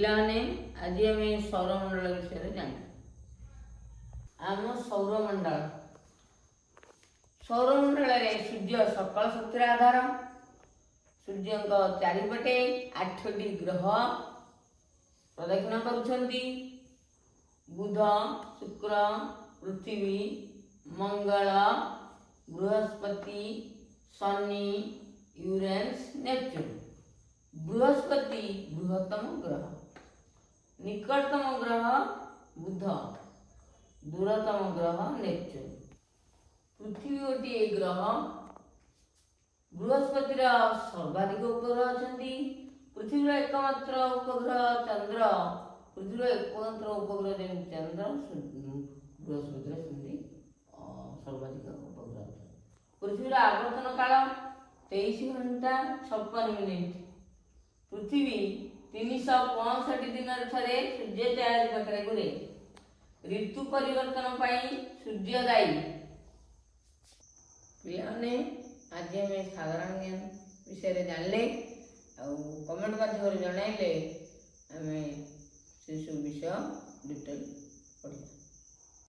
ପିଲାମାନେ ଆଜି ଆମେ ସୌରମଣ୍ଡଳ ବିଷୟରେ ଜାଣିବା। ଆମ ସୌରମଣ୍ଡଳରେ ସୂର୍ଯ୍ୟ ସକଳ ଶକ୍ତିର ଆଧାର। ସୂର୍ଯ୍ୟଙ୍କ ଚାରିପଟେ 8ଟି ଗ୍ରହ ପ୍ରଦକ୍ଷିଣ କରୁଛନ୍ତି। ବୁଧ, ଶୁକ୍ର, ପୃଥିବୀ, ମଙ୍ଗଳ, ବୃହସ୍ପତି, ଶନି, ୟୁରେନସ୍, ନେପଚୁନ୍। ବୃହସ୍ପତି ବୃହତ୍ତମ ଗ୍ରହ, ନିକଟତମ ଗ୍ରହ ବୁଧ, ଦୂରତମ ଗ୍ରହ ନେପଚୁନ୍। ପୃଥିବୀ ଗୋଟିଏ ଗ୍ରହ। ବୃହସ୍ପତିର ସର୍ବାଧିକ ଉପଗ୍ରହ ଅଛନ୍ତି। ପୃଥିବୀର ଏକମାତ୍ର ଉପଗ୍ରହ ଚନ୍ଦ୍ର। ପୃଥିବୀର ଏକମାତ୍ର ଉପଗ୍ରହ ଯେମିତି ଚନ୍ଦ୍ର, ବୃହସ୍ପତିର ସେମିତି ସର୍ବାଧିକ ଉପଗ୍ରହ ଅଛନ୍ତି। ପୃଥିବୀର ଆବର୍ତ୍ତନ କାଳ 23 ଘଣ୍ଟା 56 ମିନିଟ୍। ପୃଥିବୀ 365 ଦିନରେ ଥରେ ସୂର୍ଯ୍ୟ ଚାରି ପାଖରେ ଘୁରେ। ଋତୁ ପରିବର୍ତ୍ତନ ପାଇଁ ସୂର୍ଯ୍ୟ ଦାୟୀ। ପିଲାମାନେ ଆଜି ଆମେ ସାଧାରଣ ଜ୍ଞାନ ବିଷୟରେ ଜାଣିଲେ, ଆଉ କମେଣ୍ଟ ମାଧ୍ୟମରେ ଜଣାଇଲେ ଆମେ ସେସବୁ ବିଷୟ ଡିଟେଲ୍